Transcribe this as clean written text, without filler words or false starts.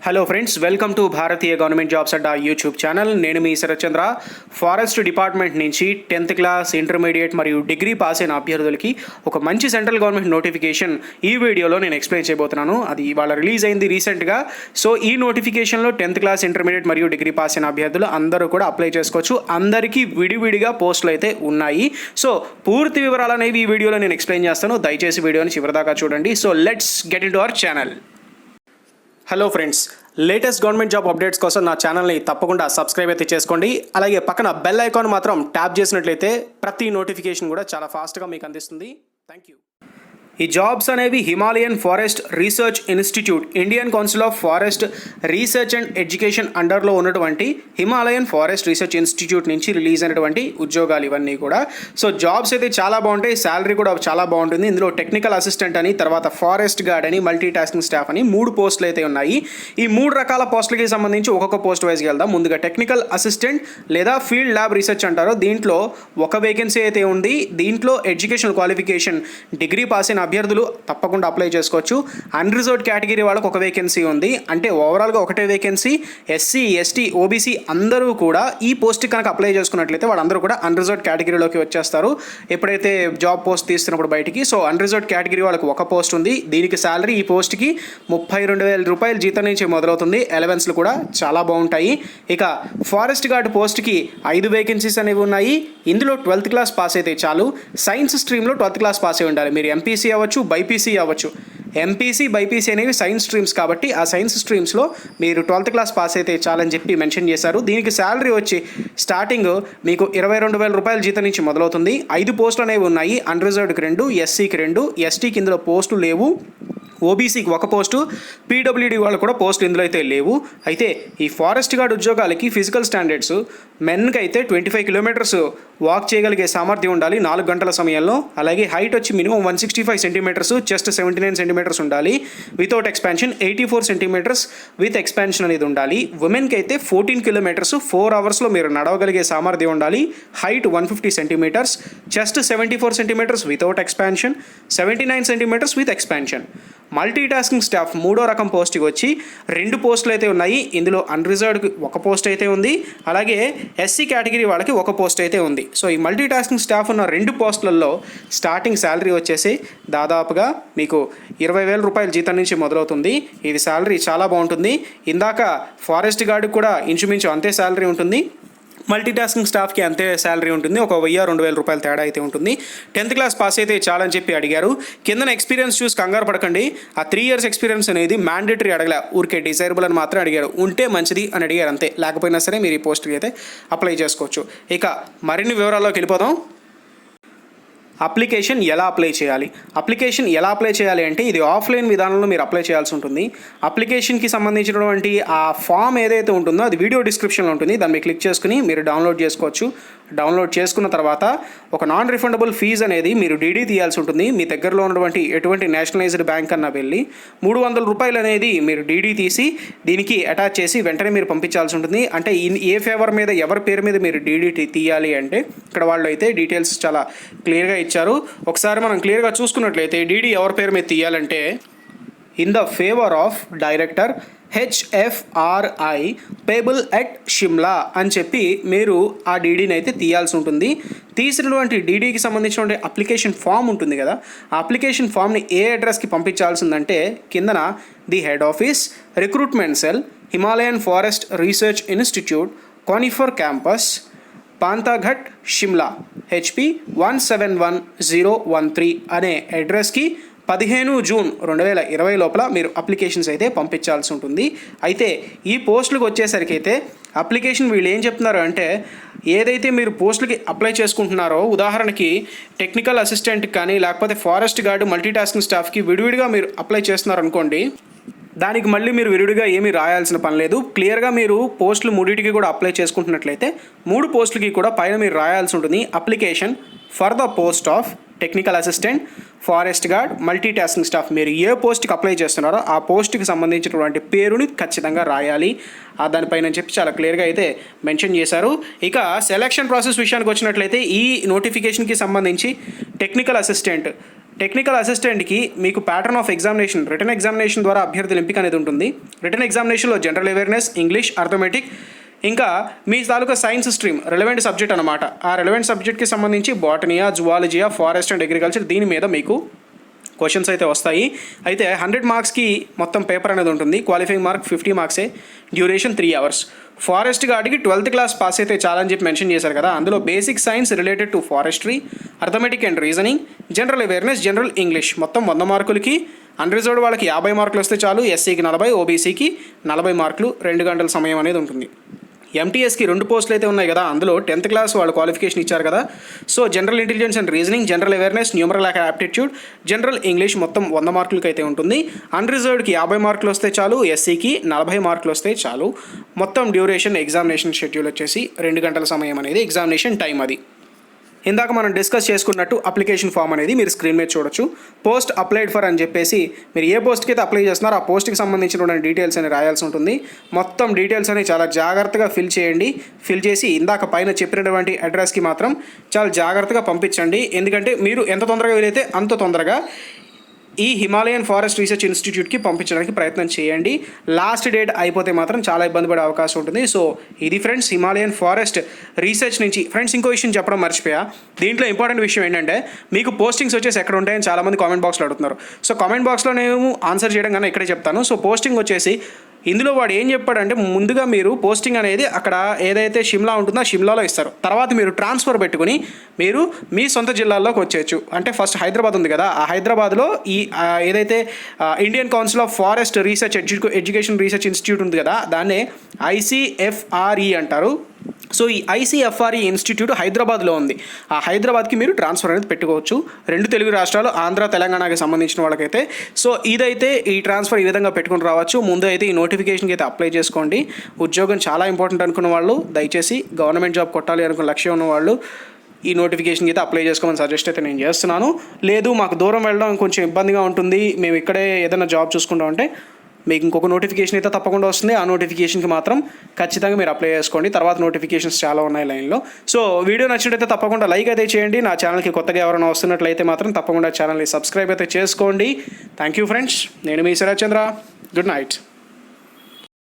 Hello friends, welcome to Bharatiya government jobs Adda YouTube channel. నేను మీ Sarathchandra. Forest department నుంచి 10th class, intermediate మరియు degree pass అయిన అభ్యర్థులకి ఒక మంచి సెంట్రల్ గవర్నమెంట్ నోటిఫికేషన్ ఈ వీడియోలో నేను ఎక్స్ప్లెయిన్ చేయబోతున్నాను. అది ఇవాళ రిలీజ్ అయింది రీసెంట్గా. సో ఈ నోటిఫికేషన్లో 10th క్లాస్, ఇంటర్మీడియట్ మరియు డిగ్రీ పాస్ అయిన అభ్యర్థులు అందరూ కూడా అప్లై చేసుకోవచ్చు. అందరికీ విడివిడిగా పోస్టులు అయితే ఉన్నాయి. సో పూర్తి వివరాలు అనేవి ఈ వీడియోలో నేను ఎక్స్ప్లెయిన్ చేస్తాను. దయచేసి వీడియోని చివరిదాకా చూడండి. So let's get in to our channel. Hello friends, latest government job updates కోసం నా ఛానల్ని తప్పకుండా సబ్స్క్రైబ్ అయితే చేసుకోండి. అలాగే పక్కన బెల్ ఐకాన్ మాత్రం ట్యాప్ చేసినట్లయితే ప్రతి నోటిఫికేషన్ కూడా చాలా ఫాస్ట్గా మీకు అందిస్తుంది. Thank you. ఈ జాబ్స్ అనేవి Himalayan Forest Research Institute, Indian Council of Forest Research and Education అండర్లో ఉన్నటువంటి హిమాలయన్ ఫారెస్ట్ రీసెర్చ్ ఇన్స్టిట్యూట్ నుంచి రిలీజ్ అయినటువంటి ఉద్యోగాలు ఇవన్నీ కూడా. సో జాబ్స్ అయితే చాలా బాగుంటాయి, శాలరీ కూడా చాలా బాగుంటుంది. ఇందులో టెక్నికల్ అసిస్టెంట్ అని, తర్వాత ఫారెస్ట్ గార్డ్ అని, మల్టీ టాస్కింగ్ స్టాఫ్ అని 3 పోస్టులు అయితే ఉన్నాయి. ఈ 3 రకాల పోస్టులకి సంబంధించి ఒక్కొక్క పోస్ట్ వైజ్కి వెళ్దాం. ముందుగా టెక్నికల్ అసిస్టెంట్ లేదా ఫీల్డ్ ల్యాబ్ రీసెర్చ్ అంటారు. దీంట్లో ఒక వేకెన్సీ అయితే ఉంది. దీంట్లో ఎడ్యుకేషనల్ క్వాలిఫికేషన్ డిగ్రీ పాస్ అయిన అభ్యర్థులు తప్పకుండా అప్లై చేసుకోవచ్చు. అన్రిజర్వ్డ్ కేటగిరీ వాళ్ళకు ఒక వేకెన్సీ ఉంది. అంటే ఓవరాల్గా ఒకటే వేకెన్సీ. ఎస్సీ, ఎస్టీ, ఓబీసీ అందరూ కూడా ఈ పోస్ట్ కనుక అప్లై చేసుకున్నట్లయితే వాళ్ళందరూ కూడా అన్రిజర్వ్డ్ కేటగిరీలోకి వచ్చేస్తారు ఎప్పుడైతే జాబ్ పోస్ట్ తీస్తున్నప్పుడు బయటికి. సో అన్రిజర్వ్డ్ కేటగిరీ వాళ్ళకి ఒక పోస్ట్ ఉంది. దీనికి శాలరీ ఈ పోస్ట్కి 32,000 రూపాయలు జీతం నుంచి మొదలవుతుంది. అలవెన్స్లు కూడా చాలా బాగుంటాయి. ఇక ఫారెస్ట్ గార్డ్ పోస్ట్కి 5 వేకెన్సీస్ అనేవి ఉన్నాయి. ఇందులో 12th క్లాస్ పాస్ అయితే చాలు. సైన్స్ స్ట్రీమ్లో 12th క్లాస్ పాస్ అయి ఉండాలి. మీరు ఎంపీసీ అవ్వచ్చు, బైపీసీ అవ్వచ్చు. ఎంపీసీ, బైపీసీ అనేవి సైన్స్ స్ట్రీమ్స్ కాబట్టి ఆ సైన్స్ స్ట్రీమ్స్లో మీరు 12th క్లాస్ పాస్ అయితే చాలని చెప్పి మెన్షన్ చేశారు. దీనికి శాలరీ వచ్చి స్టార్టింగ్ మీకు 22,000 రూపాయల జీతం నుంచి మొదలవుతుంది. 5 పోస్టులు అనేవి ఉన్నాయి. అన్రిజర్వ్డ్కి 2, ఎస్సీకి 2, ఎస్టీకి ఇందులో పోస్టులు లేవు. ఓబీసీకి ఒక పోస్టు, పీడబ్ల్యూడీ వాళ్ళు కూడా పోస్టులు ఇందులో అయితే లేవు. అయితే ఈ ఫారెస్ట్ గార్డ్ ఉద్యోగాలకి ఫిజికల్ స్టాండర్డ్స్ మెన్కి అయితే 25 కిలోమీటర్స్ వాక్ చేయగలిగే సామర్థ్యం ఉండాలి 4 గంటల సమయంలో. అలాగే హైట్ వచ్చి మినిమం 165 సెంటీమీటర్స్, చెస్ట్ 79 సెంటీమీటర్స్ ఉండాలి without expansion. 84 centimetres with expansion అనేది ఉండాలి. ఉమెన్కి అయితే 14 కిలోమీటర్స్ 4 అవర్స్లో మీరు నడవగలిగే సామర్థ్యం ఉండాలి. Height 150 centimetres, chest 74 centimetres without expansion, 79 centimetres with expansion. Multitasking staff 3వ రకం పోస్ట్కి వచ్చి 2 పోస్టులు అయితే ఉన్నాయి. ఇందులో అన్రిజర్వ్డ్కి ఒక పోస్ట్ అయితే ఉంది. అలాగే ఎస్సీ కేటగిరీ వాళ్ళకి ఒక పోస్ట్ అయితే ఉంది. సో ఈ మల్టీ టాస్కింగ్ స్టాఫ్ ఉన్న 2 పోస్టులలో స్టార్టింగ్ శాలరీ వచ్చేసి దాదాపుగా మీకు 20,000 రూపాయల జీతం నుంచి మొదలవుతుంది. ఇది శాలరీ చాలా బాగుంటుంది. ఇందాక ఫారెస్ట్ గార్డ్కి కూడా ఇంచుమించు అంతే శాలరీ ఉంటుంది. మల్టీ టాస్కింగ్ స్టాఫ్కి అంతే శాలరీ ఉంటుంది. ఒక 1,000-2,000 రూపాయల తేడా అయితే ఉంటుంది. 10th క్లాస్ పాస్ అయితే చాలని చెప్పి అడిగారు. కిందన ఎక్స్పీరియన్స్ చూసి కంగారు పడకండి. ఆ 3 years ఎక్స్పీరియన్స్ అనేది మ్యాండేటరీ అడగలే, ఊరికే డిజైరబుల్ అని మాత్రం అడిగారు. ఉంటే మంచిది అని అడిగారు అంతే. లేకపోయినా సరే మీరు ఈ పోస్ట్కి అయితే అప్లై చేసుకోవచ్చు. ఇక మరిన్ని వివరాల్లోకి వెళ్ళిపోదాం. అప్లికేషన్ ఎలా అప్లై చేయాలి? అప్లికేషన్ ఎలా అప్లై చేయాలి అంటే ఇది ఆఫ్లైన్ విధానంలో మీరు అప్లై చేయాల్సి ఉంటుంది. అప్లికేషన్కి సంబంధించినటువంటి ఆ ఫామ్ ఏదైతే ఉంటుందో అది వీడియో డిస్క్రిప్షన్లో ఉంటుంది. దాన్ని క్లిక్ చేసుకుని మీరు డౌన్లోడ్ చేసుకోవచ్చు. డౌన్లోడ్ చేసుకున్న తర్వాత ఒక నాన్ రిఫండబుల్ ఫీజు అనేది మీరు డీడీ తీయాల్సి ఉంటుంది. మీ దగ్గరలో ఉన్నటువంటి ఎటువంటి నేషనలైజ్డ్ బ్యాంక్ అన్నా వెళ్ళి 300 రూపాయలు అనేది మీరు డీడీ తీసి దీనికి అటాచ్ చేసి వెంటనే మీరు పంపించాల్సి ఉంటుంది. అంటే ఏ ఫేవర్ మీద, ఎవరి పేరు మీద మీరు డీడీ తీయాలి అంటే ఇక్కడ వాళ్ళు అయితే డీటెయిల్స్ చాలా క్లియర్గా ఇచ్చారు. ఒకసారి మనం క్లియర్గా చూసుకున్నట్లయితే డీడీ ఎవరి పేరు మీద తీయాలంటే in the favour of director HFRI payable at Shimla అని చెప్పి మీరు ఆ డీడీని అయితే తీయాల్సి ఉంటుంది. తీసినటువంటి డీడీకి సంబంధించినటువంటి అప్లికేషన్ ఫామ్ ఉంటుంది కదా, ఆ అప్లికేషన్ ఫామ్ని ఏ అడ్రస్కి పంపించాల్సిందంటే కిందన the head office, recruitment cell, Himalayan Forest Research Institute, Conifer campus, Panthaghat, Shimla, HP 171013 అనే అడ్రస్కి 15 జూన్ 2020 లోపల మీరు అప్లికేషన్స్ అయితే పంపించాల్సి ఉంటుంది. అయితే ఈ పోస్టులకు వచ్చేసరికి అయితే అప్లికేషన్ వీళ్ళు ఏం చెప్తున్నారు అంటే ఏదైతే మీరు పోస్టులకి అప్లై చేసుకుంటున్నారో, ఉదాహరణకి టెక్నికల్ అసిస్టెంట్కి కానీ లేకపోతే ఫారెస్ట్ గార్డు, మల్టీ టాస్కింగ్ స్టాఫ్కి విడివిడిగా మీరు అప్లై చేస్తున్నారు అనుకోండి, దానికి మళ్ళీ మీరు విడివిడిగా ఏమీ రాయాల్సిన పని లేదు. క్లియర్గా మీరు పోస్టులు 3టికి కూడా అప్లై చేసుకుంటున్నట్లయితే 3 పోస్టులకి కూడా పైన మీరు రాయాల్సి ఉంటుంది application for the post of technical assistant, forest gourd, multi tasking staff. మీరు ఏ పోస్ట్కి అప్లై చేస్తున్నారో ఆ పోస్ట్కి సంబంధించినటువంటి పేరుని ఖచ్చితంగా రాయాలి. దానిపైన చెప్పి చాలా క్లియర్గా అయితే మెన్షన్ చేశారు. ఇక సెలక్షన్ ప్రాసెస్ విషయానికి వచ్చినట్లయితే ఈ నోటిఫికేషన్కి సంబంధించి టెక్నికల్ అసిస్టెంట్ టెక్నికల్ అసిస్టెంట్కి మీకు pattern of examination written examination ద్వారా అభ్యర్థుల ఎంపిక అనేది ఉంటుంది. రిటర్న్ ఎగ్జామినేషన్లో జనరల్ అవేర్నెస్, ఇంగ్లీష్, అర్థమెటిక్, ఇంకా మీ తాలూకా సైన్స్ స్ట్రీమ్ రెలవెంట్ సబ్జెక్ట్ అనమాట. ఆ రెలవెంట్ సబ్జెక్ట్కి సంబంధించి బాటనియా, జువాలజియా, ఫారెస్ట్ అండ్ అగ్రికల్చర్ దీని మీద మీకు క్వశ్చన్స్ అయితే వస్తాయి. అయితే 100 మార్క్స్కి మొత్తం పేపర్ అనేది ఉంటుంది. క్వాలిఫైయింగ్ మార్క్ 50 మార్క్సే. Duration 3 hours. ఫారెస్ట్ గార్డ్కి 12th క్లాస్ పాస్ అయితే చాలా అని చెప్పి మెన్షన్ చేశారు కదా. అందులో basic science related to forestry, arithmetic and reasoning, general awareness, general English మొత్తం 100 మార్కులకి. అన్రిజర్వ్డ్ వాళ్ళకి 50 మార్కులు వస్తే చాలు. ఎస్సీకి 40, ఓబీసీకి 40 మార్కులు. 2 గంటల సమయం అనేది ఉంటుంది. ఎంటీఎస్కి 2 పోస్టులు అయితే ఉన్నాయి కదా. అందులో 10th క్లాస్ వాళ్ళు క్వాలిఫికేషన్ ఇచ్చారు కదా. So general intelligence and reasoning, general awareness, numeral aptitude, general English మొత్తం 100 మార్కులకి అయితే ఉంటుంది. అన్రిజర్వ్డ్కి 50 మార్కులు వస్తే చాలు. ఎస్సీకి 40 మార్కులు వస్తే చాలు. మొత్తం డ్యూరేషన్ ఎగ్జామినేషన్ షెడ్యూల్ వచ్చేసి 2 గంటల సమయం అనేది ఎగ్జామినేషన్ టైం. అది ఇందాక మనం డిస్కస్ చేసుకున్నట్టు అప్లికేషన్ ఫామ్ అనేది మీరు స్క్రీన్ మీద చూడొచ్చు. పోస్ట్ అప్లైడ్ ఫర్ అని చెప్పేసి మీరు ఏ పోస్ట్కి అయితే అప్లై చేస్తున్నారో ఆ పోస్ట్కి సంబంధించినటువంటి డీటెయిల్స్ అని రాయాల్సి ఉంటుంది. మొత్తం డీటెయిల్స్ అనేవి చాలా జాగ్రత్తగా ఫిల్ చేయండి. ఫిల్ చేసి ఇందాక పైన చెప్పినటువంటి అడ్రస్కి మాత్రం చాలా జాగ్రత్తగా పంపించండి. ఎందుకంటే మీరు ఎంత తొందరగా వీలైతే అంత తొందరగా ఈ హిమాలయన్ ఫారెస్ట్ రీసెర్చ్ ఇన్స్టిట్యూట్కి పంపించడానికి ప్రయత్నం చేయండి. లాస్ట్ డేట్ అయిపోతే మాత్రం చాలా ఇబ్బంది పడే అవకాశం ఉంటుంది. సో ఇది ఫ్రెండ్స్ హిమాలయన్ ఫారెస్ట్ రీసెర్చ్ నుంచి. ఫ్రెండ్స్ ఇంకో విషయం చెప్పడం మర్చిపోయా. దీంట్లో ఇంపార్టెంట్ విషయం ఏంటంటే మీకు పోస్టింగ్స్ వచ్చేసి ఎక్కడ ఉంటాయని చాలామంది కామెంట్ బాక్స్లో అడుగుతున్నారు. సో కామెంట్ బాక్స్లో నేను ఆన్సర్ చేయడం కన్నా ఇక్కడే చెప్తాను. సో పోస్టింగ్ వచ్చేసి ఇందులో వాడు ఏం చెప్పాడంటే ముందుగా మీరు పోస్టింగ్ అనేది అక్కడ ఏదైతే షిమ్లా ఉంటుందో ఆ షిమ్లాలో ఇస్తారు. తర్వాత మీరు ట్రాన్స్ఫర్ పెట్టుకుని మీరు మీ సొంత జిల్లాల్లోకి వచ్చేయచ్చు. అంటే ఫస్ట్ హైదరాబాద్ ఉంది కదా, ఆ హైదరాబాద్లో ఈ ఏదైతే Indian Council of Forest research education research institute ఉంది కదా, దాన్నే ICFRE అంటారు. సో ఈ ICFRE ఇన్స్టిట్యూట్ హైదరాబాద్లో ఉంది. ఆ హైదరాబాద్కి మీరు ట్రాన్స్ఫర్ అనేది పెట్టుకోవచ్చు. 2 తెలుగు రాష్ట్రాలు ఆంధ్ర, తెలంగాణకి సంబంధించిన వాళ్ళకైతే. సో ఇదైతే ఈ ట్రాన్స్ఫర్ ఈ విధంగా పెట్టుకుని రావచ్చు. ముందు అయితే ఈ నోటిఫికేషన్కి అయితే అప్లై చేసుకోండి. ఉద్యోగం చాలా ఇంపార్టెంట్ అనుకున్న వాళ్ళు దయచేసి గవర్నమెంట్ జాబ్ కొట్టాలి అనుకున్న లక్ష్యం ఉన్న వాళ్ళు ఈ నోటిఫికేషన్కి అయితే అప్లై చేసుకోమని సజెస్ట్ అయితే నేను చేస్తున్నాను. లేదు మాకు దూరం వెళ్ళడం కొంచెం ఇబ్బందిగా ఉంటుంది, మేము ఇక్కడే ఏదైనా జాబ్ చూసుకుంటామంటే మీకు ఇంకొక నోటిఫికేషన్ అయితే తప్పకుండా వస్తుంది. ఆ నోటిఫికేషన్కి మాత్రం ఖచ్చితంగా మీరు అప్లై చేసుకోండి. తర్వాత నోటిఫికేషన్స్ చాలా ఉన్నాయి లైన్లో. సో వీడియో నచ్చినట్టయితే తప్పకుండా లైక్ అయితే చేయండి. నా ఛానల్కి కొత్తగా ఎవరైనా వస్తున్నట్లయితే మాత్రం తప్పకుండా ఛానల్ని సబ్స్క్రైబ్ అయితే చేసుకోండి. Thank you friends. నేను మీ శరత్ చంద్ర. Good night.